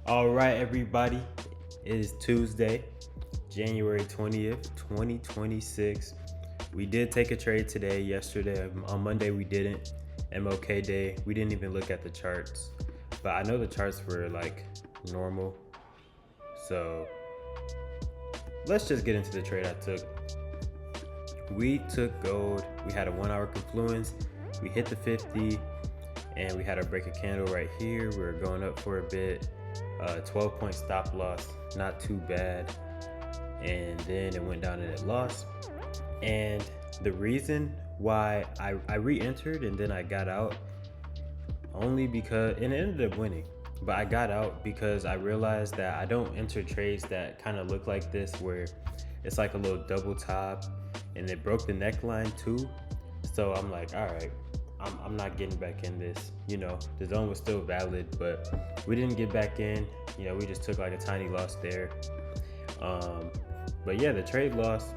All right, everybody. It is Tuesday, January 20th, 2026. We did take a trade today. Yesterday, on Monday, we didn't. MLK Day, we didn't even look at the charts. But I know the charts were like normal. So let's just get into the trade I took. We took gold. We had a 1 hour confluence. We hit the 50 and we had a break a candle right here. We were going up for a bit. 12-point stop loss, not too bad. And then it went down and it lost. And the reason why I re-entered and then I got out only because, and it ended up winning, but I got out because I realized that I don't enter trades that kind of look like this, where it's like a little double top and it broke the neckline too. So I'm like, all right, I'm not getting back in this. The zone was still valid, but we didn't get back in. We just took like a tiny loss there. But yeah, the trade loss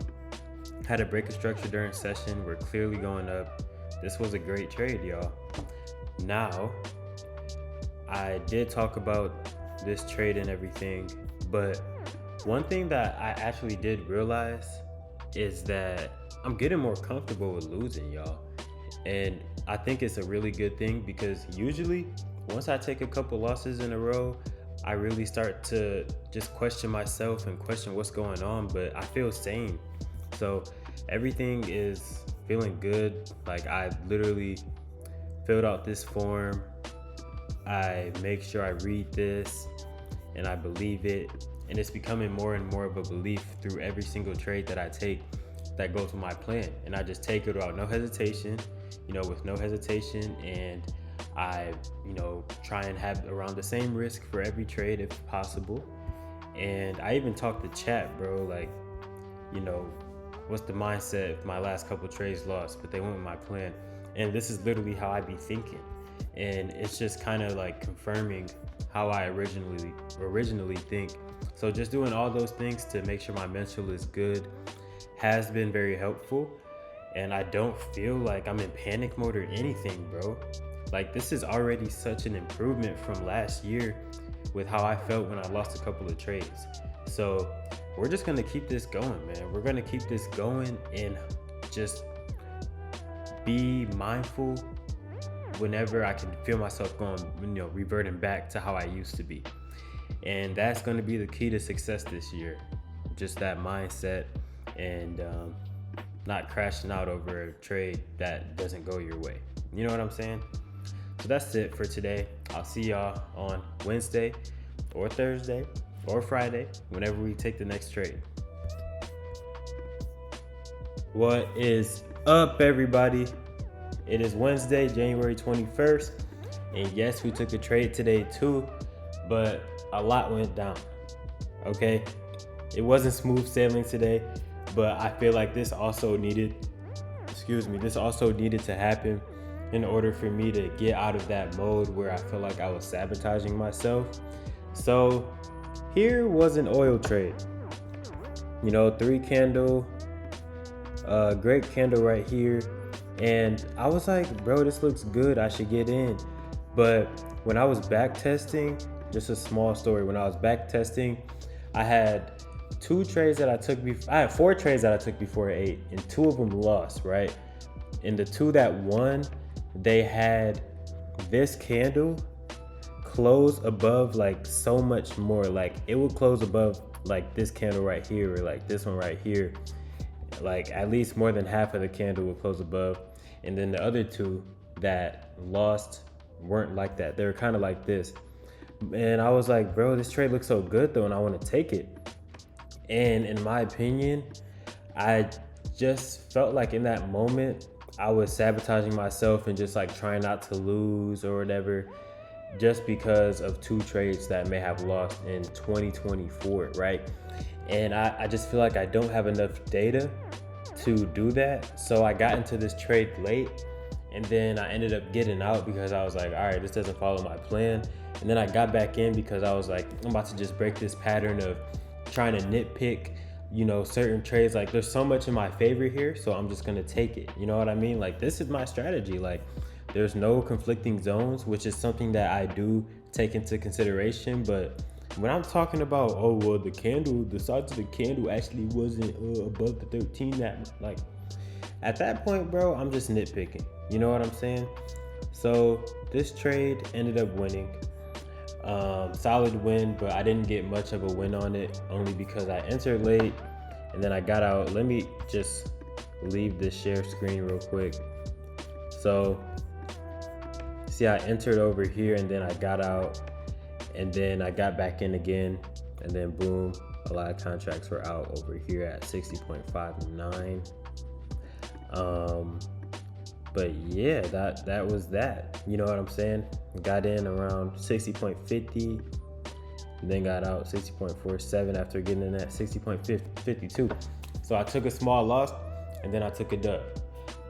had a break of structure during session. We're clearly going up. This was a great trade, y'all. Now, I did talk about this trade and everything, but one thing that I actually did realize is that I'm getting more comfortable with losing, y'all. And I think it's a really good thing, because usually once I take a couple losses in a row, I really start to just question myself and question what's going on, but I feel sane. So everything is feeling good. Like, I literally filled out this form. I make sure I read this and I believe it. And it's becoming more and more of a belief through every single trade that I take that goes with my plan. And I just take it without no hesitation, with no hesitation. And I, try and have around the same risk for every trade if possible. And I even talked to chat, bro, like, what's the mindset if my last couple trades lost, but they went with my plan? And this is literally how I be thinking. And it's just kind of like confirming how I originally think. So just doing all those things to make sure my mental is good has been very helpful. And I don't feel like I'm in panic mode or anything, bro. Like, this is already such an improvement from last year with how I felt when I lost a couple of trades. So we're just going to keep this going, man. We're going to keep this going and just be mindful whenever I can feel myself going, reverting back to how I used to be. And that's going to be the key to success this year. Just that mindset and not crashing out over a trade that doesn't go your way. You know what I'm saying? So that's it for today. I'll see y'all on Wednesday or Thursday or Friday, whenever we take the next trade. What is up, everybody? It is Wednesday, January 21st. And yes, we took a trade today too, but a lot went down. Okay? It wasn't smooth sailing today, but I feel like this also needed to happen in order for me to get out of that mode where I feel like I was sabotaging myself. So here was an oil trade. 3 candle, great candle right here. And I was like, bro, this looks good. I should get in. But when I was back testing, just a small story. When I was back testing, I had 2 trades that I took before. I had 4 trades that I took before 8, and 2 of them lost, right? And the 2 that won, they had this candle close above like so much more. Like, it would close above like this candle right here, or like this one right here. Like, at least more than half of the candle would close above. And then the other 2 that lost weren't like that. They were kind of like this. And I was like, bro, this trade looks so good though, and I want to take it. And in my opinion, I just felt like in that moment, I was sabotaging myself and just like trying not to lose or whatever, just because of 2 trades that may have lost in 2024, right? And I just feel like I don't have enough data to do that. So I got into this trade late, and then I ended up getting out because I was like, all right, this doesn't follow my plan. And then I got back in because I was like, I'm about to just break this pattern of trying to nitpick, certain trades. Like, there's so much in my favor here, so I'm just gonna take it. You know what I mean? Like, this is my strategy. Like, there's no conflicting zones, which is something that I do take into consideration, but when I'm talking about, oh well, the size of the candle actually wasn't above the 13. That like at that point, bro, I'm just nitpicking. You know what I'm saying? So this trade ended up winning. Solid win, but I didn't get much of a win on it only because I entered late and then I got out. Let me just leave this share screen real quick. So see, I entered over here and then I got out and then I got back in again, and then boom, a lot of contracts were out over here at 60.59. But yeah, that was that. You know what I'm saying? Got in around 60.50, then got out 60.47 after getting in at 60.52. So I took a small loss and then I took a dub.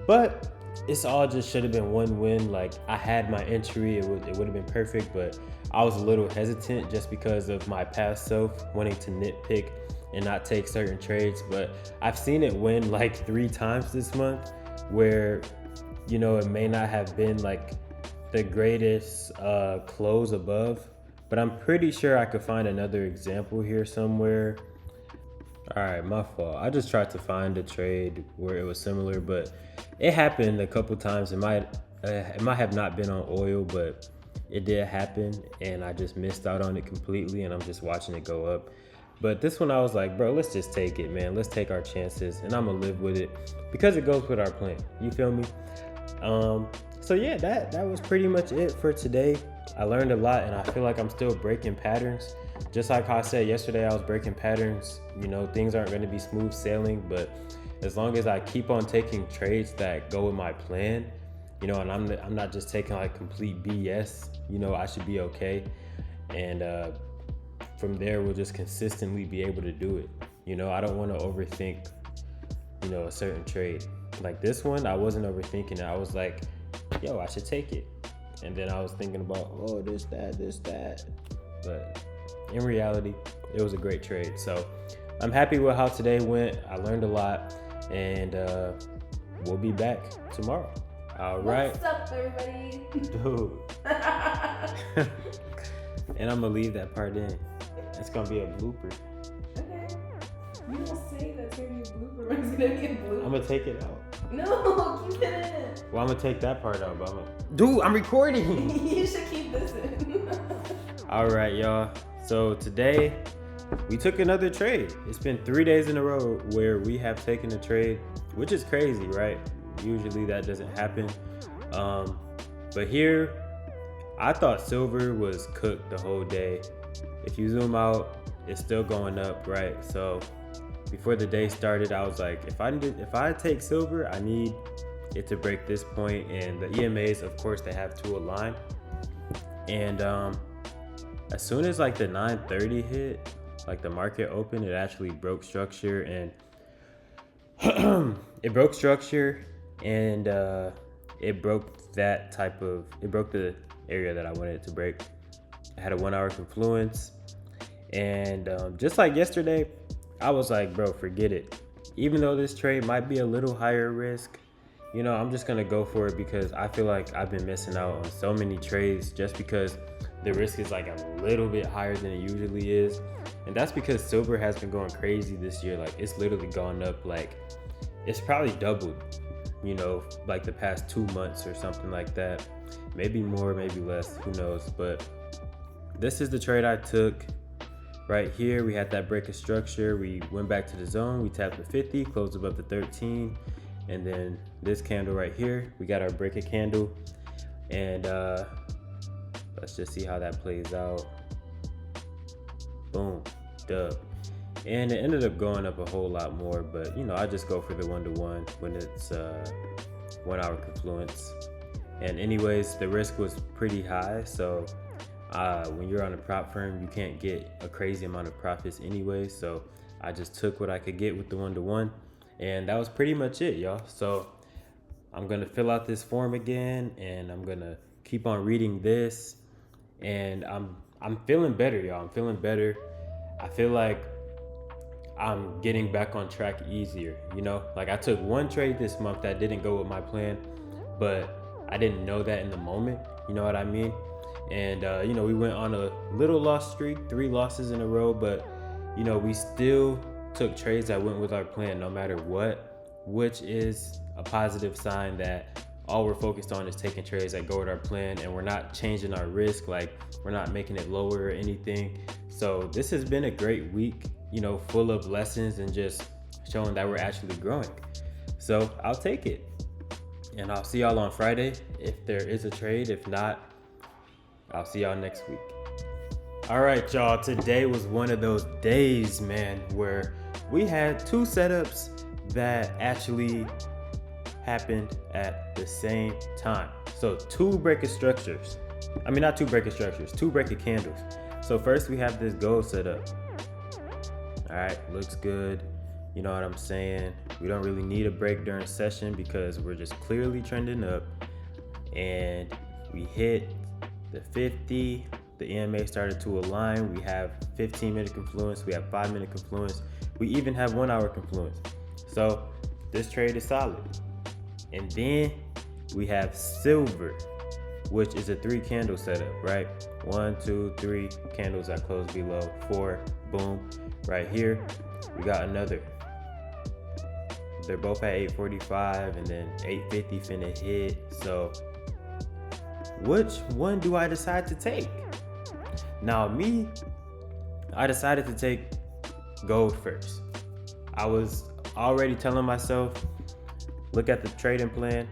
But it's all just should have been one win. Like I had my entry, it would have been perfect, but I was a little hesitant just because of my past self wanting to nitpick and not take certain trades. But I've seen it win like 3 times this month where, you know, it may not have been like the greatest close above, but I'm pretty sure I could find another example here somewhere. All right, my fault. I just tried to find a trade where it was similar, but it happened a couple times. It might have not been on oil, but it did happen, and I just missed out on it completely, and I'm just watching it go up. But this one, I was like, bro, let's just take it, man. Let's take our chances, and I'm gonna live with it because it goes with our plan. You feel me? So yeah, that was pretty much it for today. I learned a lot, and I feel like I'm still breaking patterns. Just like I said yesterday, I was breaking patterns. You know, things aren't going to be smooth sailing, but as long as I keep on taking trades that go with my plan, you know, and I'm not just taking like complete BS, you know, I should be okay. And from there, we'll just consistently be able to do it. You know, I don't want to overthink, you know, a certain trade. Like this one, I wasn't overthinking it. I was like, yo, I should take it. And then I was thinking about, oh, this, that. But in reality, it was a great trade. So I'm happy with how today went. I learned a lot, and we'll be back tomorrow. All right. What's up, everybody? Dude. And I'm going to leave that part in. It's going to be a blooper. Okay. You don't say that's going to be a blooper. It's going to be a blooper. I'm going to take it out. No, keep it in. Well, I'm going to take that part out, but Dude, I'm recording. You should keep this in. All right, y'all. So today, we took another trade. It's been 3 days in a row where we have taken a trade, which is crazy, right? Usually that doesn't happen. But here, I thought silver was cooked the whole day. If you zoom out, it's still going up, right? So before the day started, I was like, if I take silver, I need it to break this point. And the EMAs, of course, they have to align. And as soon as like the 9:30 hit, like the market opened, it actually broke structure, and it broke the area that I wanted it to break. I had a 1 hour confluence, and just like yesterday, I was like, bro, forget it. Even though this trade might be a little higher risk, you know, I'm just gonna go for it because I feel like I've been missing out on so many trades just because the risk is like a little bit higher than it usually is. And that's because silver has been going crazy this year. Like it's literally gone up, like it's probably doubled, you know, like the past 2 months or something like that. Maybe more, maybe less, who knows. But this is the trade I took. Right here, we had that break of structure. We went back to the zone. We tapped the 50, closed above the 13. And then this candle right here, we got our break of candle. And let's just see how that plays out. Boom, dub. And it ended up going up a whole lot more, but you know, I just go for the 1-to-1 when it's 1 hour confluence. And anyways, the risk was pretty high, so when you're on a prop firm, you can't get a crazy amount of profits anyway. So I just took what I could get with the 1-to-1, and that was pretty much it, y'all. So I'm gonna fill out this form again, and I'm gonna keep on reading this, and I'm feeling better, y'all. I'm feeling better. I feel like I'm getting back on track easier, you know? Like I took one trade this month that didn't go with my plan, but I didn't know that in the moment, you know what I mean? And we went on a little loss streak, 3 losses in a row, but we still took trades that went with our plan no matter what, which is a positive sign that all we're focused on is taking trades that go with our plan, and we're not changing our risk, like we're not making it lower or anything. So this has been a great week, full of lessons and just showing that we're actually growing. So I'll take it. And I'll see y'all on Friday if there is a trade. If not, I'll see y'all next week. All right, y'all. Today was one of those days, man, where we had 2 setups that actually happened at the same time. So 2 breaking structures. I mean, not 2 breaking structures, 2 breaking candles. So first we have this gold setup. All right, looks good. You know what I'm saying? We don't really need a break during session because we're just clearly trending up. And we hit the 50. The EMA started to align. We have 15-minute confluence. We have 5-minute confluence. We even have 1-hour confluence. So this trade is solid. And then we have silver, which is a 3 candle setup, right? 1, 2, 3 candles that close below. 4, boom. Right here, we got another. They're both at 8:45 and then 8:50 finna hit. So which one do I decide to take? Now I decided to take gold first. I was already telling myself, look at the trading plan.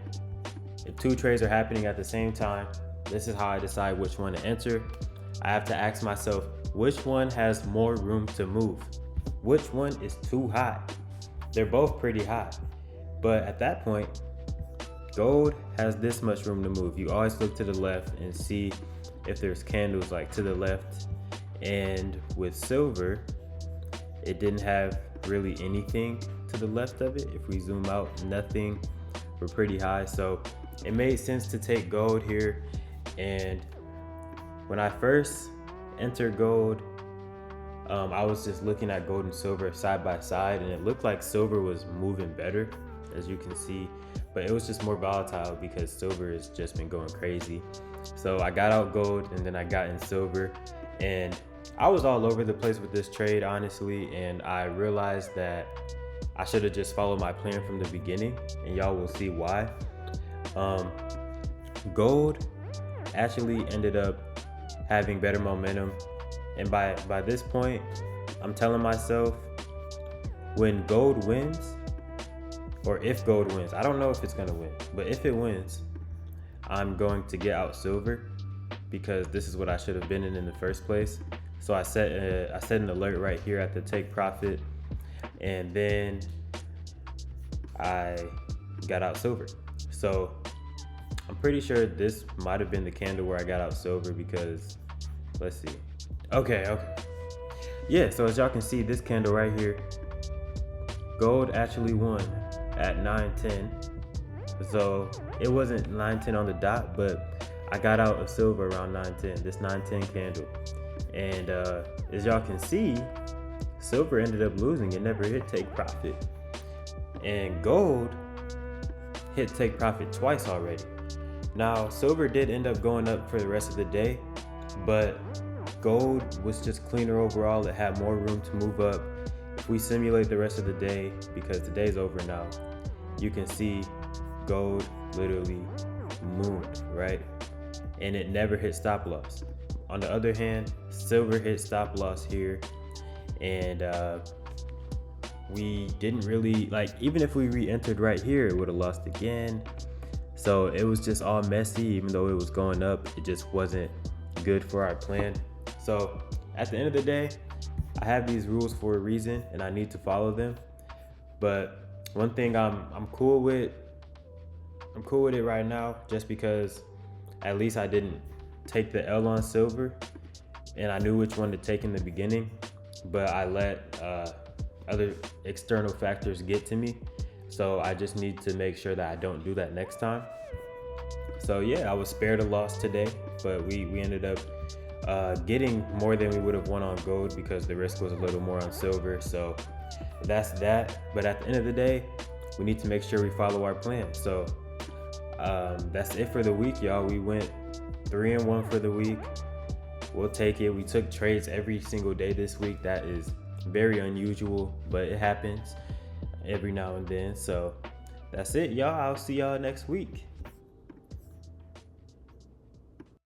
If 2 trades are happening at the same time, this is how I decide which one to enter. I have to ask myself, which one has more room to move? Which one is too high? They're both pretty high. But at that point, gold has this much room to move. You always look to the left and see if there's candles like to the left. And with silver, it didn't have really anything to the left of it. If we zoom out, nothing. We're pretty high. So it made sense to take gold here. And when I first entered gold, I was just looking at gold and silver side by side, and it looked like silver was moving better, as you can see, but it was just more volatile because silver has just been going crazy. So I got out gold and then I got in silver, and I was all over the place with this trade, honestly, and I realized that I should have just followed my plan from the beginning, and y'all will see why. Gold actually ended up having better momentum. And by this point, I'm telling myself, when gold wins, or if gold wins, I don't know if it's gonna win, but if it wins, I'm going to get out silver because this is what I should have been in the first place. So I set an alert right here at the take profit, and then I got out silver. So I'm pretty sure this might have been the candle where I got out silver because, let's see. Okay. Yeah, so as y'all can see, this candle right here, gold actually won at 9:10. So it wasn't 9:10 on the dot, but I got out of silver around 9:10, this 9:10 candle. And as y'all can see, silver ended up losing. It never hit take profit. And gold hit take profit twice already. Now, silver did end up going up for the rest of the day, but gold was just cleaner overall. It had more room to move up. If we simulate the rest of the day, because the day's over now, you can see gold literally mooned, right? And it never hit stop loss. On the other hand, silver hit stop loss here, and we didn't really, like, even if we re-entered right here, it would have lost again. So it was just all messy. Even though it was going up, it just wasn't good for our plan. So at the end of the day, I have these rules for a reason and I need to follow them. But one thing I'm cool with it right now, just because at least I didn't take the L on silver and I knew which one to take in the beginning, but I let other external factors get to me. So I just need to make sure that I don't do that next time. So yeah, I was spared a loss today, but we ended up getting more than we would have won on gold because the risk was a little more on silver. So that's that. But at the end of the day, we need to make sure we follow our plan. So that's it for the week, y'all. We went 3-1 for the week. We'll take it. We took trades every single day this week. That is very unusual, but it happens every now and then. So that's it, y'all. I'll see y'all next week.